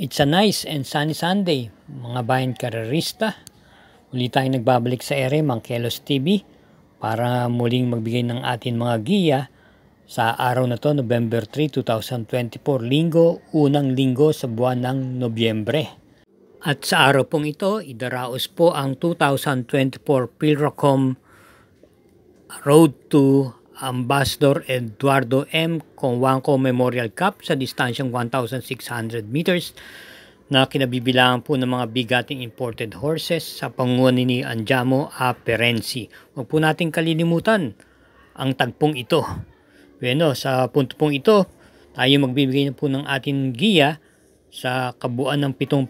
It's a nice and sunny Sunday, mga bayan karerista. Muli tayong nagbabalik sa ere, Mangkelos TV, para muling magbigay ng atin mga giya sa araw na to, November 3, 2024, linggo, unang linggo sa buwan ng Nobyembre. At sa araw pong ito, idaraos po ang 2024 Pilracom Road to Ambassador Eduardo M. Conwanco Memorial Cup sa distansyang 1,600 meters na kinabibilangan po ng mga bigating imported horses sa pangunan ni Andiamo A. Perensi. Huwag po natin kalilimutan ang tagpong ito. Bueno, sa punto pong ito, tayo magbibigay na po ng ating giya sa kabuuan ng 7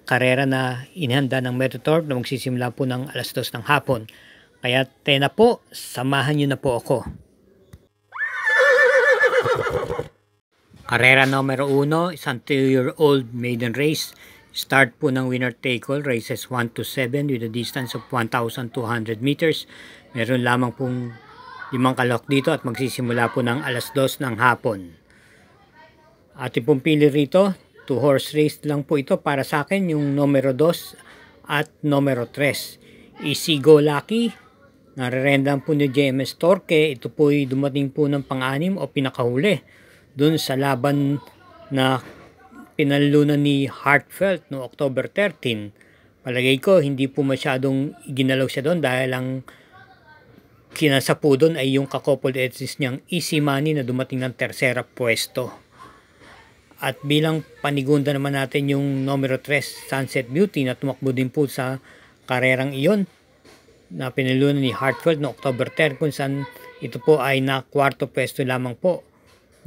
karera na inihanda ng Metotorp na magsisimula po ng alas 2 ng hapon. Kaya tena po, samahan niyo na po ako. Karera numero 1, isang 2-year-old maiden race. Start po ng winner take all, races 1 to 7 with a distance of 1,200 meters. Meron lamang pong 5 kalok dito at magsisimula po ng alas 2 ng hapon. Ating pong pili rito, 2 horse race lang po ito para sa akin, yung numero 2 at numero 3. Easy Go Lucky, narerendahan po ni JMS Torque. Ito po ay dumating po ng pang-anim o pinakahuli dun sa laban na pinalunan ni Heartfelt no October 13. Palagay ko hindi po masyadong ginalaw siya doon dahil ang kinasa po doon ay yung kakopol edges niyang Easy Money na dumating ng tersera pwesto. At bilang panigunda naman natin yung numero 3 Sunset Beauty na tumakbo din po sa karerang iyon na pinalunan ni Heartfelt no October 10 kung saan ito po ay na kwarto pwesto lamang po.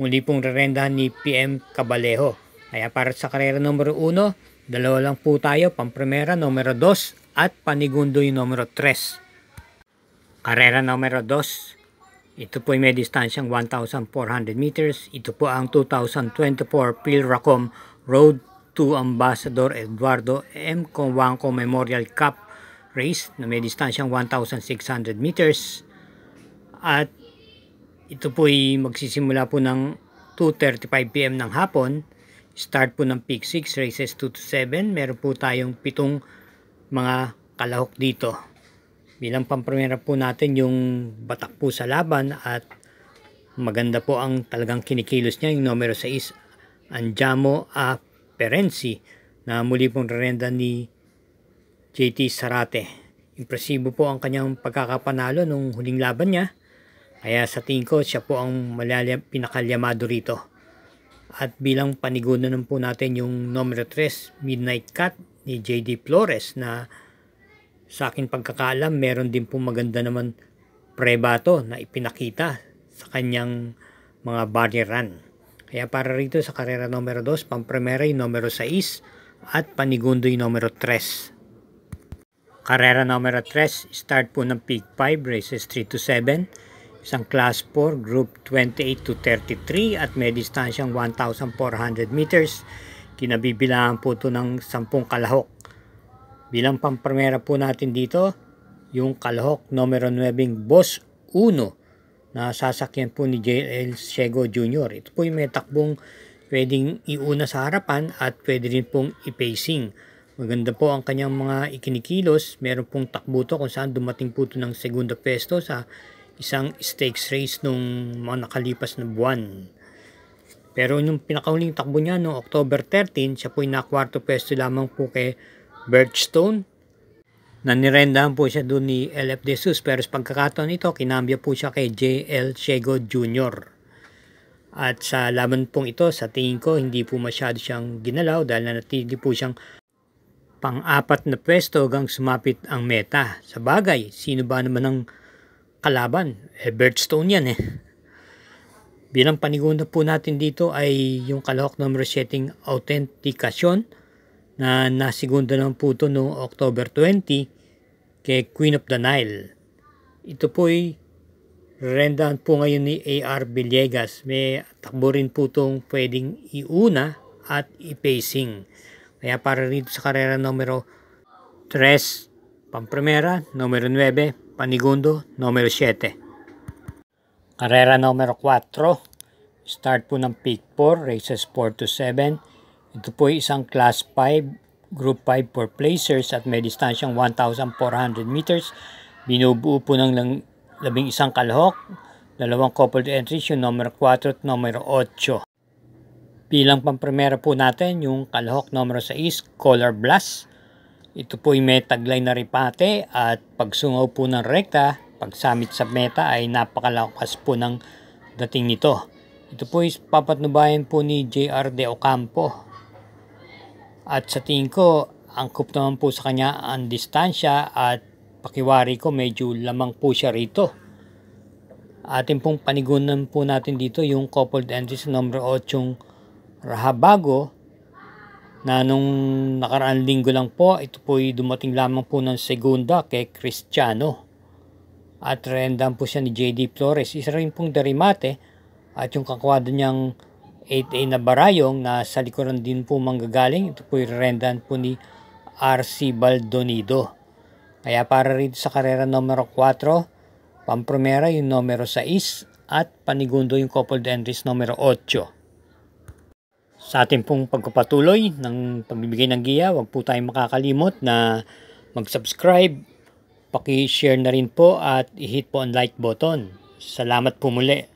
Muli pong rerendahan ni PM Cabalejo. Kaya para sa karera numero 1, dalawa lang po tayo, pampremera numero 2 at panigundo yung numero 3. Karera numero 2, ito po ay may distansyang 1,400 meters. Ito po ang 2024 Pilracom Road to Ambassador Eduardo M. Conwanco Memorial Cup race na may distansyang 1,600 meters. At ito po ay magsisimula po ng 2:35 PM ng hapon. Start po ng Peak 6, races 2 to 7. Meron po tayong 7 mga kalahok dito. Bilang pampremera po natin yung batak po sa laban at maganda po ang talagang kinikilos niya, yung numero 6, Andiamo A. Perensi, na muli pong rerenda ni JT Sarate. Impresibo po ang kanyang pagkakapanalo nung huling laban niya. Kaya sa tingin ko, siya po ang pinakalyamado rito. At bilang panigunan po natin yung numero 3, Midnight Cut ni JD Flores, na sa akin pagkakaalam, meron din po maganda naman prebato na ipinakita sa kanyang mga body run. Kaya para rito sa karera numero 2, pampremera yung numero 6 at panigundo yung numero 3. Karera numero 3, start po ng Peak 5, races 3 to 7. Isang class 4, group 28 to 33 at may distansyang 1,400 meters. Kinabibilangan po ito ng 10 kalahok. Bilang pampremera po natin dito, yung kalahok numero 9, Boss 1, na sasakyan po ni JL Shego Jr. Ito po yung may takbong pwedeng iuna sa harapan at pwede rin pong i-pacing. Maganda po ang kanyang mga ikinikilos. Meron pong takbo to kung saan dumating po ito ng segundo pesto sa isang stakes race nung mga nakalipas na buwan. Pero yung pinakahuling takbo niya noong October 13, siya po ay nakwarto pwesto lamang po kay Birchstone. Nanirendahan po siya doon ni LF De Jesus, pero sa pagkakataon ito, kinambya po siya kay JL Shego Jr. At sa laban pong ito, sa tingin ko, hindi po masyado siyang ginalaw dahil nanatili po siyang pang-4 na pwesto hanggang sumapit ang meta. Sa bagay, sino ba naman ang kalaban? Birchstone yan . Bilang panigunda po natin dito ay yung kalahok numero 7 Authenticacion na nasigunda naman po ito noong October 20 kay Queen of the Nile. Ito po ay rendahan po ngayon ni AR Villegas. May takbo rin po itong pwedeng iuna at i-pacing. Kaya para rito sa karera numero 3, pampremera, numero 9, panigundo, numero 7. Karera numero 4, start po ng Peak 4, races 4 to 7. Ito po ay isang Class 5, Group 5 for placers at may distansyang 1,400 meters. Binubuo po ng 11 kalahok, 2 coupled entries, yung numero 4 at numero 8. Bilang pamprimera po natin yung kalahok numero 6, Color Blast. Ito po ay may taglay na ripate at pagsungaw po ng rekta, pagsamit sa meta ay napakalakas po ng dating nito. Ito po ay papatnubayan po ni J.R. De Ocampo. At sa tingin ko, angkop naman po sa kanya ang distansya at pakiwari ko medyo lamang po siya rito. Atin pong panigunan po natin dito yung coupled entries numero 8 Rahabago na nung nakaraang linggo lang po, ito po ay dumating lamang po ng segunda kay Cristiano. At rendan po siya ni J.D. Flores. Isa rin pong Darimate at yung kakwado niyang 8A na Barayong na sa likuran din po manggagaling. Ito po ay rendan po ni R.C. Baldonido. Kaya para rin sa karera numero 4, pampromera yung numero 6 at panigundo yung coupled entries numero 8. Sa ating pong pagpapatuloy ng pagbibigay ng giya, huwag po tayong makakalimot na mag-subscribe, paki-share na rin po at i-hit po ang like button. Salamat po muli.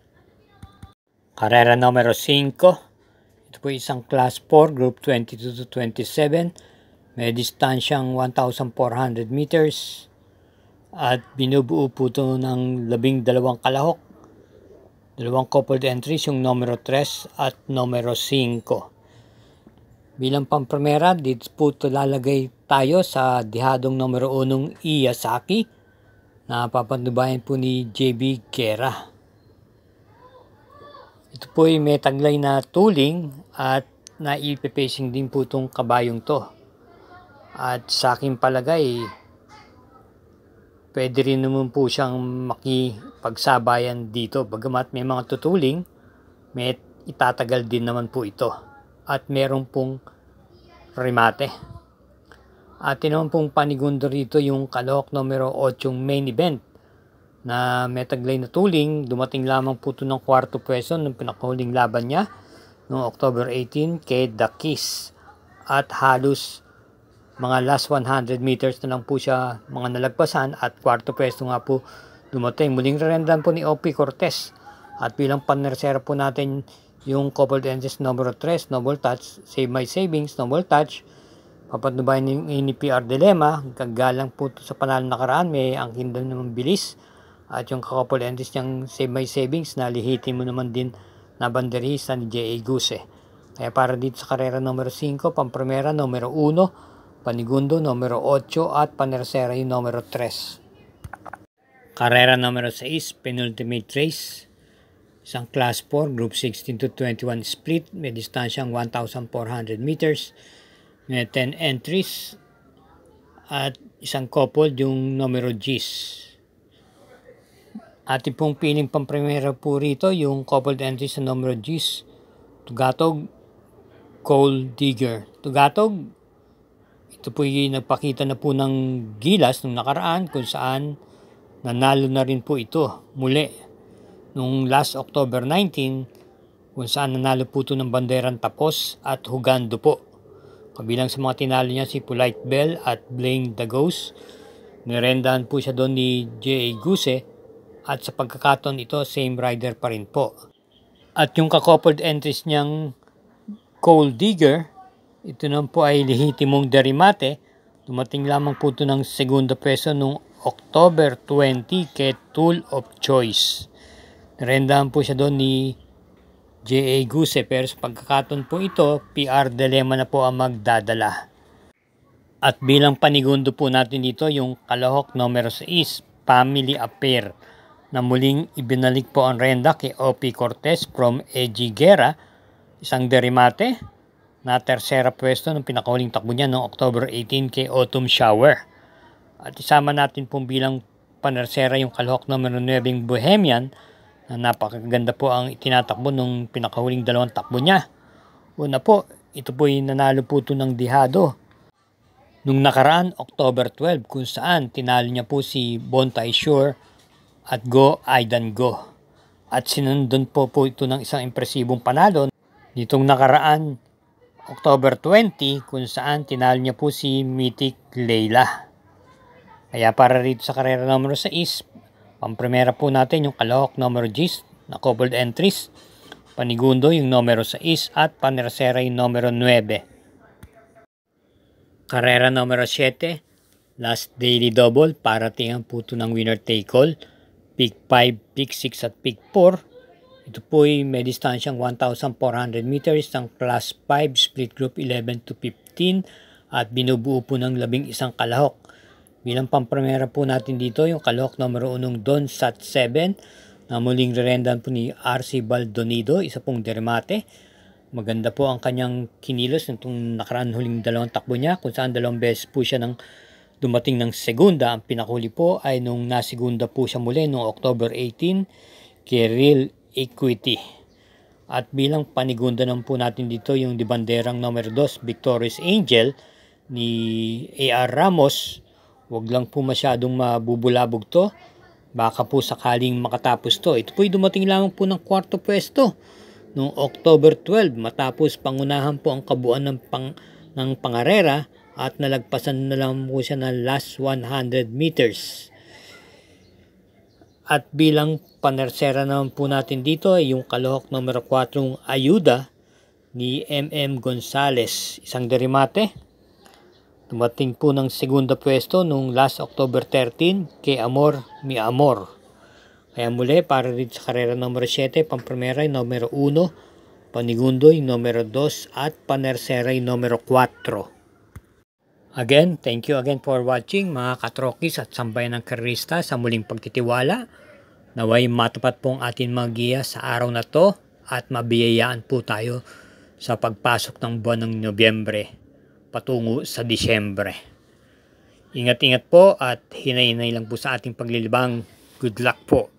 Karera numero 5. Ito po isang Class 4, Group 22 to 27. May distansyang 1,400 meters. At binubuo po ito ng 12 kalahok. 2 coupled entries, yung numero 3 at numero 5. Bilang pampremera, dito po ito lalagay tayo sa dihadong numero 1 Iyasaki na papatnubayan po ni JB Guerra. Ito po ay may taglay na tuling at naipipacing din po itong kabayong to. At sa aking palagay, pwede rin naman po siyang makipagsabayan dito. Bagamat may mga tutuling, may itatagal din naman po ito. At meron pong remate. At naman pong panigundo rito yung kalahok numero 8 main event na may taglay na tuling. Dumating lamang po ito ng 4th pwesto ng pinakahuling laban niya noong October 18 kay The Kiss. At halos mga last 100 meters na lang po siya mga nalagpasan at 4th pwesto nga po dumating. Muling rendan po ni O.P. Cortez. At bilang panersera po natin yung coupled entries number 3, Noble Touch, Save My Savings, Noble Touch. Papatnubayan ni PR Dilemma. Kagalang po sa panalo nakaraan, may angkin doon naman bilis. At yung coupled entries niyang Save My Savings, nalihitin mo naman din na banderista ni J.A. Guse. Kaya para dito sa karera numero 5, pampremera numero 1, panigundo numero 8 at panersera yung numero 3. Karera numero 6, penultimate race. Isang Class 4, Group 16 to 21 split. May distansyang 1,400 meters. May 10 entries. At isang coupled yung numero G's. Ating pong piling pampremera po rito yung coupled entries sa numero G's. Tugatog, Gold Digger. Tugatog, ito po yung nagpakita na po ng gilas nung nakaraan kung saan nanalo na rin po ito muli nung last October 19 kung saan nanalo po ito ng banderang tapos at hugando po. Kabilang sa mga tinalo niya si Polite Bell at Blaine the Ghost. Nirendahan po siya doon ni J.A. Guse at sa pagkakataon ito same rider pa rin po. At yung ka-coupled entries niyang Gold Digger, ito naman po ay lehitimong Darimate. Dumating lamang po ito ng segunda pwesto noong October 20 kay Tool of Choice. Narendahan po siya doon ni J.A. Guse pero sa pagkakataon po ito, PR Dilemma na po ang magdadala. At bilang panigundo po natin dito yung kalahok numero 6, Family Affair, na muling ibinalik po ang renda kay O.P. Cortez from A.G. Guerra, isang Darimate na tersera pwesto ng pinakahuling takbo niya noong October 18 kay Autumn Shower. At isama natin pong bilang panersera yung kalahok numero 9 Bohemian na napakaganda po ang itinatakbo nung pinakahuling dalawang takbo niya. Una po, ito po yung nanalo po ito ng dihado nung nakaraan October 12 kung saan tinalo niya po si Bontay Shore at Go Aidan Go. At sinundon po ito ng isang impresibong panalo nitong nakaraan October 20 kung saan tinalo niya po si Mythic Leila. Kaya para rito sa karera numero 6, pampremera po natin yung Kalahok numero 10 na coupled entries, Panigundo yung numero 6 at Panersera yung numero 9. Karera numero 7, last daily double, paratingan po ito ng winner take all, pick 5, pick 6 at pick 4. Ito po ay may distansyang 1,400 meters ng class 5 split group 11 to 15 at binubuo po ng 11 kalahok. Bilang pampremera po natin dito yung kalahok numero 1 Don Sat 7 na muling rerendan po ni RC Baldonido, isa pong dermate. Maganda po ang kanyang kinilos nitong nakaraan huling dalawang takbo niya kung saan 2 beses po siya dumating ng segunda. Ang pinakuli po ay nung nasegunda po siya muli noong October 18 kay Real Equity. At bilang panigunda naman po natin dito yung di banderang numero 2 Victorious Angel ni AR Ramos. Huwag lang po masyadong mabubulabog to, baka po sakaling makatapos to. Ito po ay dumating lamang po ng 4th pwesto noong October 12 matapos pangunahan po ang kabuuan ng pangarera at nalagpasan na lang po siya ng last 100 meters. At bilang panersera naman po natin dito ay yung kalahok numero 4 Ayuda ni MM Gonzales, isang derimate. Dumating po ng segunda pwesto nung last October 13 kay Amor Mi Amor. Kaya muli para dito sa karera numero 7, pampremera yung numero 1, Panigundo yung numero 2 at panersera yung numero 4. Again, thank you again for watching mga katrokis at sambayan ng karista sa muling pagtitiwala. Naway matapat pong ating mga giya sa araw na to at mabiyayaan po tayo sa pagpasok ng buwan ng Nobyembre patungo sa Disyembre. Ingat-ingat po at hinay-hinay lang po sa ating paglilibang. Good luck po.